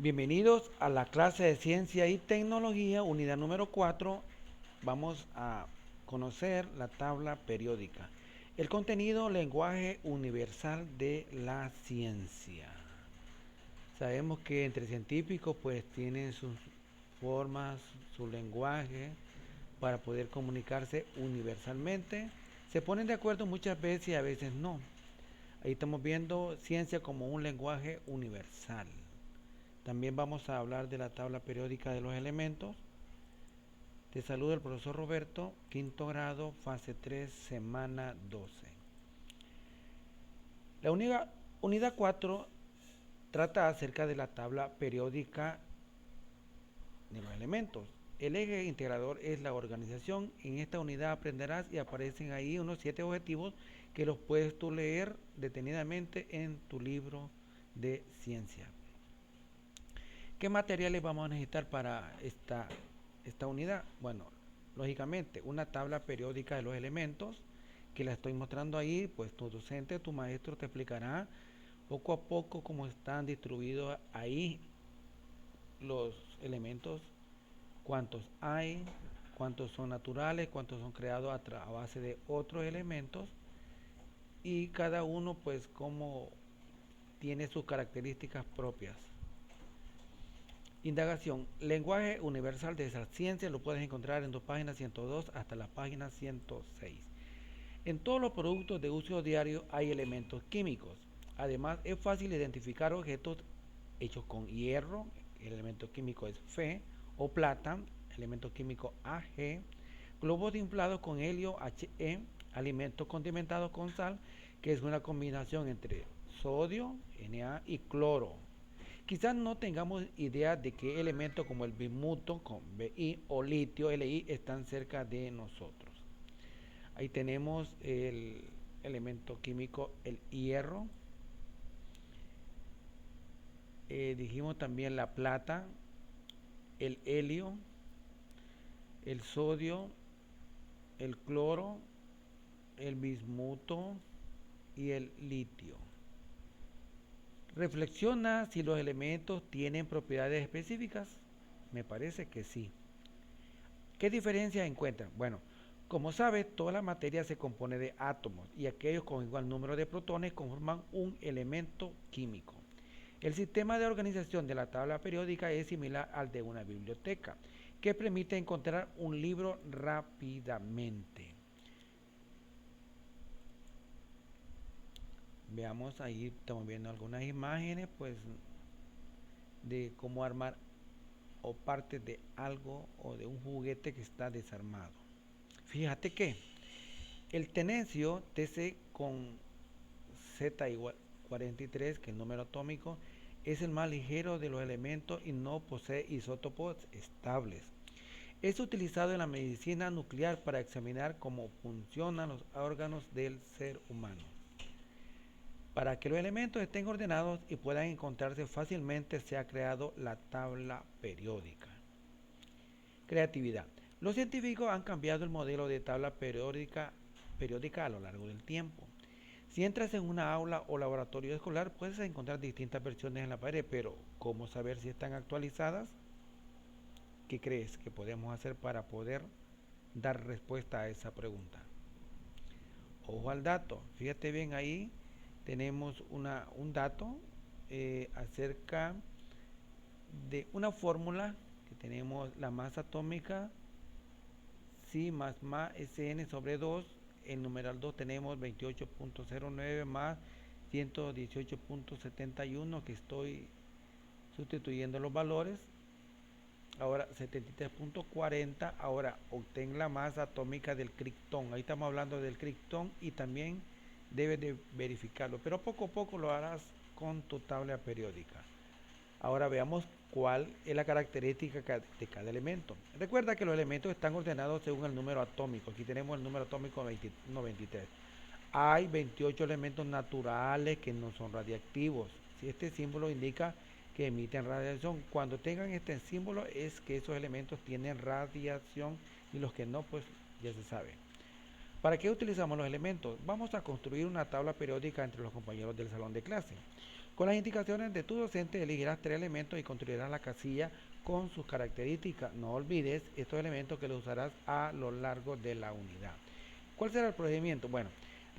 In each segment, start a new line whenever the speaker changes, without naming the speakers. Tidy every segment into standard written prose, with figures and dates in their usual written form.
Bienvenidos a la clase de Ciencia y Tecnología, unidad número 4. Vamos a conocer la tabla periódica. El contenido, lenguaje universal de la ciencia. Sabemos que entre científicos pues tienen sus formas, su lenguaje para poder comunicarse universalmente. Se ponen de acuerdo muchas veces y a veces no. Ahí estamos viendo ciencia como un lenguaje universal. También vamos a hablar de la tabla periódica de los elementos. Te saluda el profesor Roberto, quinto grado, fase 3, semana 12. La unidad 4 trata acerca de la tabla periódica de los elementos. El eje integrador es la organización. En esta unidad aprenderás y aparecen ahí unos 7 objetivos que los puedes tú leer detenidamente en tu libro de ciencia. ¿Qué materiales vamos a necesitar para esta unidad? Bueno, lógicamente, una tabla periódica de los elementos, que la estoy mostrando ahí, pues tu docente, tu maestro te explicará poco a poco cómo están distribuidos ahí los elementos, cuántos hay, cuántos son naturales, cuántos son creados a base de otros elementos, y cada uno pues cómo tiene sus características propias. Indagación. Lenguaje universal de esa ciencia lo puedes encontrar en tu página 102 hasta la página 106. En todos los productos de uso diario hay elementos químicos. Además, es fácil identificar objetos hechos con hierro, el elemento químico es Fe, o plata, elemento químico Ag, globos inflados con helio He, alimentos condimentados con sal, que es una combinación entre sodio, Na, y cloro. Quizás no tengamos idea de qué elementos como el bismuto con Bi o litio Li están cerca de nosotros. Ahí tenemos el elemento químico, el hierro. Dijimos también la plata, el helio, el sodio, el cloro, el bismuto y el litio. Reflexiona si los elementos tienen propiedades específicas. Me parece que sí. ¿Qué diferencias encuentran? Bueno, como sabes, toda la materia se compone de átomos y aquellos con igual número de protones conforman un elemento químico. El sistema de organización de la tabla periódica es similar al de una biblioteca, que permite encontrar un libro rápidamente. Veamos, ahí estamos viendo algunas imágenes pues de cómo armar o partes de algo o de un juguete que está desarmado. Fíjate que el tenesio Tc con Z igual 43, que es el número atómico, es el más ligero de los elementos y no posee isótopos estables. Es utilizado en la medicina nuclear para examinar cómo funcionan los órganos del ser humano. Para que los elementos estén ordenados y puedan encontrarse fácilmente, se ha creado la tabla periódica. Creatividad. Los científicos han cambiado el modelo de tabla periódica a lo largo del tiempo. Si entras en una aula o laboratorio escolar, puedes encontrar distintas versiones en la pared, pero ¿cómo saber si están actualizadas? ¿Qué crees que podemos hacer para poder dar respuesta a esa pregunta? Ojo al dato, fíjate bien ahí, tenemos un dato acerca de una fórmula que tenemos la masa atómica, Si más Sn sobre 2, el numeral 2 tenemos 28.09 más 118.71, que estoy sustituyendo los valores. Ahora 73.40. Ahora obtén la masa atómica del criptón. Ahí estamos hablando del criptón y también debes de verificarlo, pero poco a poco lo harás con tu tabla periódica. Ahora veamos cuál es la característica de cada elemento. Recuerda que los elementos están ordenados según el número atómico. Aquí tenemos el número atómico 23. Hay 28 elementos naturales que no son radiactivos. Si este símbolo indica que emiten radiación, cuando tengan este símbolo es que esos elementos tienen radiación, y los que no, pues ya se sabe. ¿Para qué utilizamos los elementos? Vamos a construir una tabla periódica entre los compañeros del salón de clase. Con las indicaciones de tu docente elegirás 3 elementos y construirás la casilla con sus características. No olvides estos elementos que los usarás a lo largo de la unidad. ¿Cuál será el procedimiento? Bueno,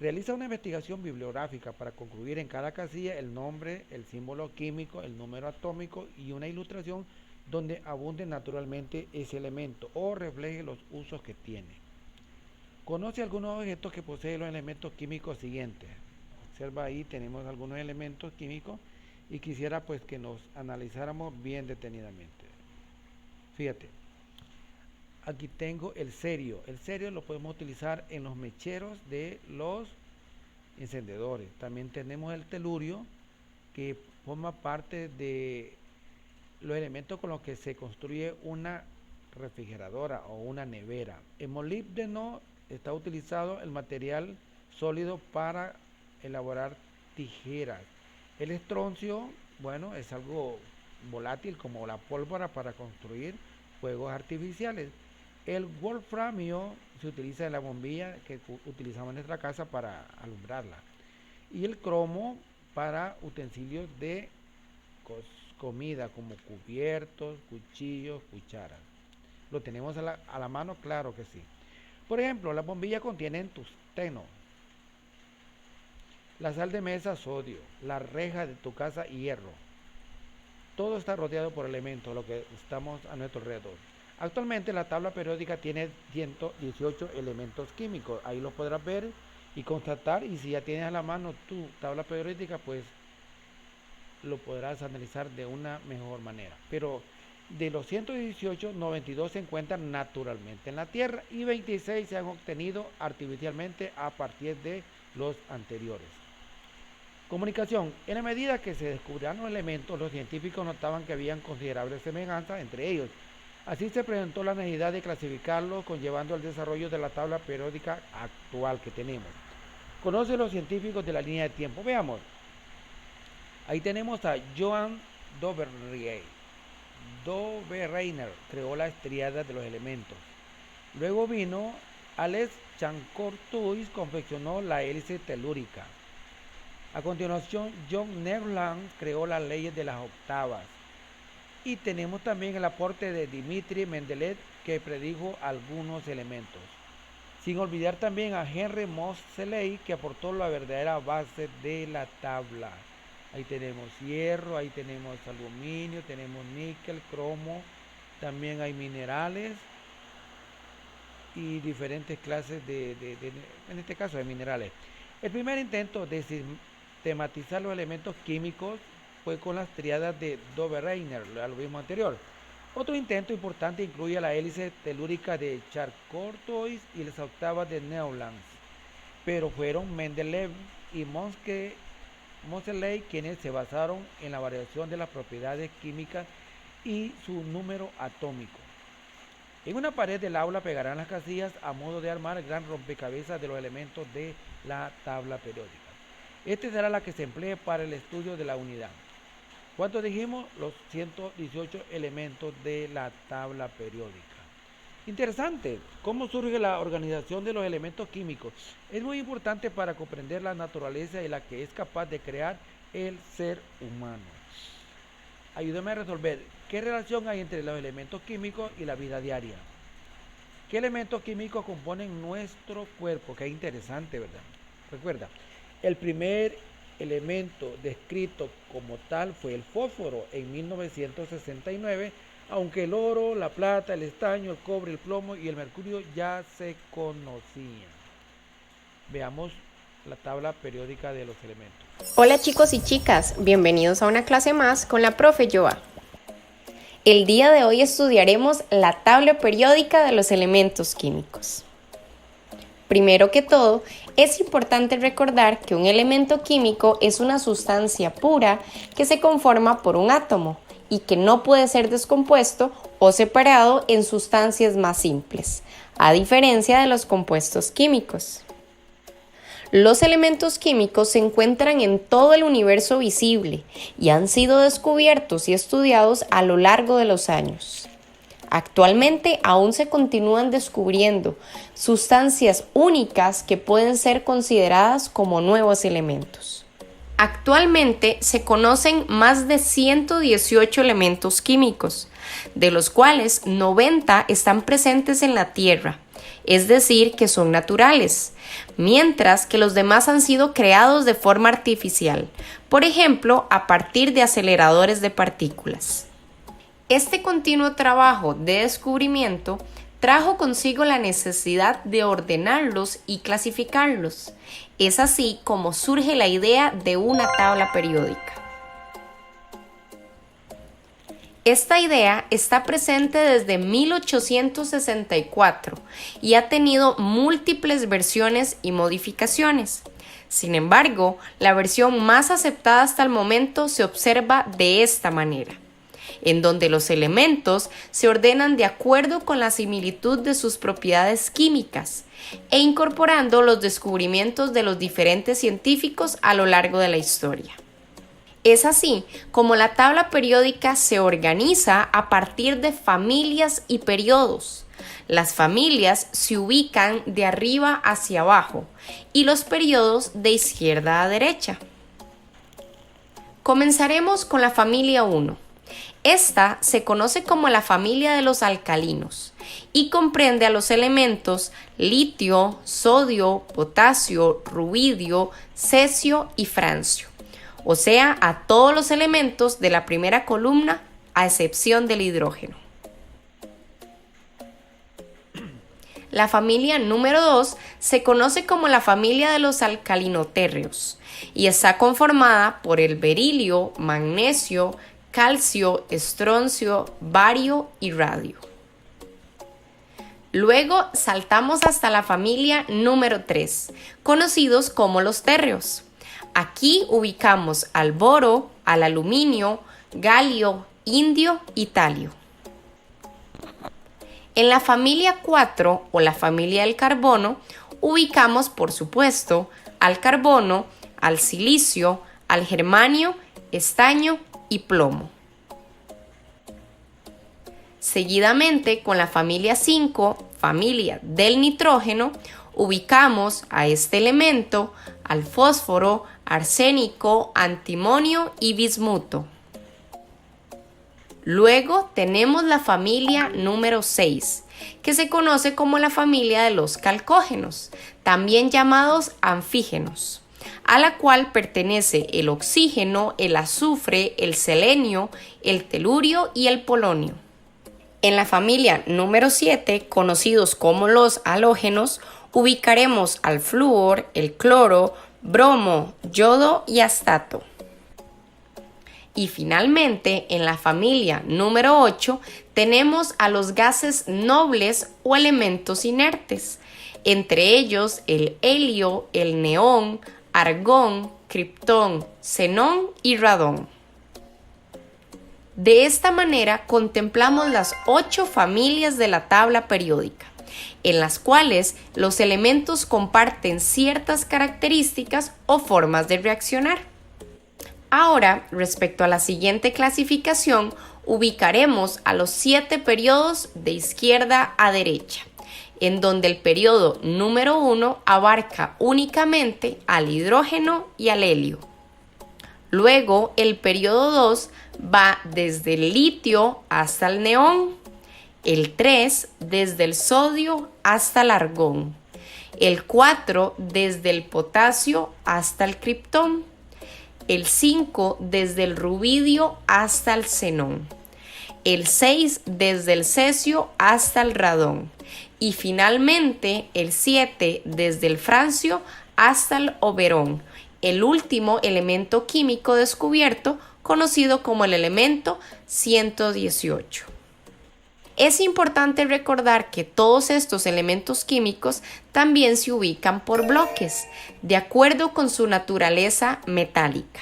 realiza una investigación bibliográfica para concluir en cada casilla el nombre, el símbolo químico, el número atómico y una ilustración donde abunde naturalmente ese elemento o refleje los usos que tiene. Conoce algunos objetos que poseen los elementos químicos siguientes. Observa ahí, tenemos algunos elementos químicos y quisiera pues que nos analizáramos bien detenidamente. Fíjate, aquí tengo el cerio. El cerio lo podemos utilizar en los mecheros de los encendedores. También tenemos el telurio, que forma parte de los elementos con los que se construye una refrigeradora o una nevera. En molibdeno está utilizado el material sólido para elaborar tijeras. El estroncio, bueno, es algo volátil como la pólvora para construir fuegos artificiales. El wolframio se utiliza en la bombilla que utilizamos en nuestra casa para alumbrarla. Y el cromo para utensilios de comida como cubiertos, cuchillos, cucharas. ¿Lo tenemos a la mano? Claro que sí. Por ejemplo, las bombillas contienen tungsteno, la sal de mesa sodio, la reja de tu casa hierro. Todo está rodeado por elementos, lo que estamos a nuestro alrededor. Actualmente la tabla periódica tiene 118 elementos químicos. Ahí lo podrás ver y constatar, y si ya tienes a la mano tu tabla periódica, pues lo podrás analizar de una mejor manera. Pero de los 118, 92 se encuentran naturalmente en la Tierra y 26 se han obtenido artificialmente a partir de los anteriores. Comunicación. En la medida que se descubrían los elementos, los científicos notaban que habían considerables semejanzas entre ellos. Así se presentó la necesidad de clasificarlos, conllevando al desarrollo de la tabla periódica actual que tenemos. Conoce los científicos de la línea de tiempo. Veamos. Ahí tenemos a Johann Dobereiner, creó la tríada de los elementos. Luego vino Alex Chancortuis, confeccionó la hélice telúrica. A continuación, John Newland creó las leyes de las octavas. Y tenemos también el aporte de Dmitri Mendeleev, que predijo algunos elementos. Sin olvidar también a Henry Moseley, que aportó la verdadera base de la tabla. Ahí tenemos hierro, ahí tenemos aluminio, tenemos níquel, cromo, también hay minerales y diferentes clases en este caso de minerales. El primer intento de sistematizar los elementos químicos fue con las tríadas de Dobereiner, lo mismo anterior. Otro intento importante incluye la hélice telúrica de Charcot-Toys y las octavas de Newland, pero fueron Mendeleev y Moseley quienes se basaron en la variación de las propiedades químicas y su número atómico. En una pared del aula pegarán las casillas a modo de armar el gran rompecabezas de los elementos de la tabla periódica. Esta será la que se emplee para el estudio de la unidad. ¿Cuántos dijimos? Los 118 elementos de la tabla periódica. Interesante, ¿cómo surge la organización de los elementos químicos? Es muy importante para comprender la naturaleza y la que es capaz de crear el ser humano. Ayúdame a resolver, ¿qué relación hay entre los elementos químicos y la vida diaria? ¿Qué elementos químicos componen nuestro cuerpo? Qué interesante, ¿verdad? Recuerda, el primer elemento descrito como tal fue el fósforo en 1969, aunque el oro, la plata, el estaño, el cobre, el plomo y el mercurio ya se conocían. Veamos la tabla periódica de los elementos.
Hola chicos y chicas, bienvenidos a una clase más con la profe Joa. El día de hoy estudiaremos la tabla periódica de los elementos químicos. Primero que todo, es importante recordar que un elemento químico es una sustancia pura que se conforma por un átomo y que no puede ser descompuesto o separado en sustancias más simples, a diferencia de los compuestos químicos. Los elementos químicos se encuentran en todo el universo visible y han sido descubiertos y estudiados a lo largo de los años. Actualmente aún se continúan descubriendo sustancias únicas que pueden ser consideradas como nuevos elementos. Actualmente se conocen más de 118 elementos químicos, de los cuales 90 están presentes en la Tierra, es decir, que son naturales, mientras que los demás han sido creados de forma artificial, por ejemplo, a partir de aceleradores de partículas. Este continuo trabajo de descubrimiento trajo consigo la necesidad de ordenarlos y clasificarlos. Es así como surge la idea de una tabla periódica. Esta idea está presente desde 1864 y ha tenido múltiples versiones y modificaciones. Sin embargo, la versión más aceptada hasta el momento se observa de esta manera, en donde los elementos se ordenan de acuerdo con la similitud de sus propiedades químicas e incorporando los descubrimientos de los diferentes científicos a lo largo de la historia. Es así como la tabla periódica se organiza a partir de familias y periodos. Las familias se ubican de arriba hacia abajo y los periodos de izquierda a derecha. Comenzaremos con la familia 1. Esta se conoce como la familia de los alcalinos y comprende a los elementos litio, sodio, potasio, rubidio, cesio y francio, o sea, a todos los elementos de la primera columna a excepción del hidrógeno. La familia número 2 se conoce como la familia de los alcalinotérreos y está conformada por el berilio, magnesio, calcio, estroncio, bario y radio. Luego saltamos hasta la familia número 3, conocidos como los térreos. Aquí ubicamos al boro, al aluminio, galio, indio y talio. En la familia 4 o la familia del carbono ubicamos, por supuesto, al carbono, al silicio, al germanio, estaño y plomo. Seguidamente, con la familia 5, familia del nitrógeno, ubicamos a este elemento, al fósforo, arsénico, antimonio y bismuto. Luego tenemos la familia número 6, que se conoce como la familia de los calcógenos, también llamados anfígenos, a la cual pertenece el oxígeno, el azufre, el selenio, el telurio y el polonio. En la familia número 7, conocidos como los halógenos, ubicaremos al flúor, el cloro, bromo, yodo y astato. Y finalmente, en la familia número 8, tenemos a los gases nobles o elementos inertes, entre ellos el helio, el neón, argón, criptón, xenón y radón. De esta manera contemplamos las 8 familias de la tabla periódica, en las cuales los elementos comparten ciertas características o formas de reaccionar. Ahora, respecto a la siguiente clasificación, ubicaremos a los 7 periodos de izquierda a derecha, en donde el periodo número 1 abarca únicamente al hidrógeno y al helio. Luego, el periodo 2 va desde el litio hasta el neón, el 3 desde el sodio hasta el argón, el 4 desde el potasio hasta el criptón, el 5 desde el rubidio hasta el xenón, el 6 desde el cesio hasta el radón y finalmente el 7 desde el francio hasta el oberón, el último elemento químico descubierto conocido como el elemento 118. Es importante recordar que todos estos elementos químicos también se ubican por bloques, de acuerdo con su naturaleza metálica.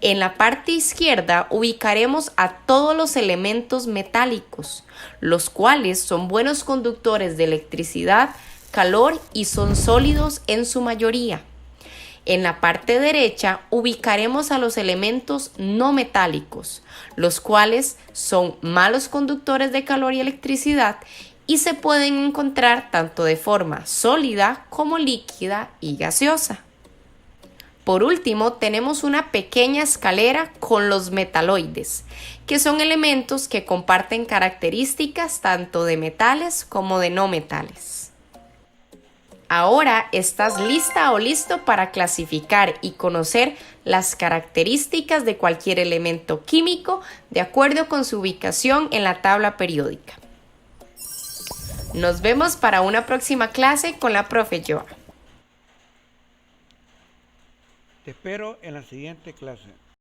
En la parte izquierda ubicaremos a todos los elementos metálicos, los cuales son buenos conductores de electricidad, calor y son sólidos en su mayoría. En la parte derecha ubicaremos a los elementos no metálicos, los cuales son malos conductores de calor y electricidad y se pueden encontrar tanto de forma sólida como líquida y gaseosa. por último, tenemos una pequeña escalera con los metaloides, que son elementos que comparten características tanto de metales como de no metales. Ahora estás lista o listo para clasificar y conocer las características de cualquier elemento químico de acuerdo con su ubicación en la tabla periódica. Nos vemos para una próxima clase con la profe Joa.
Te espero en la siguiente clase.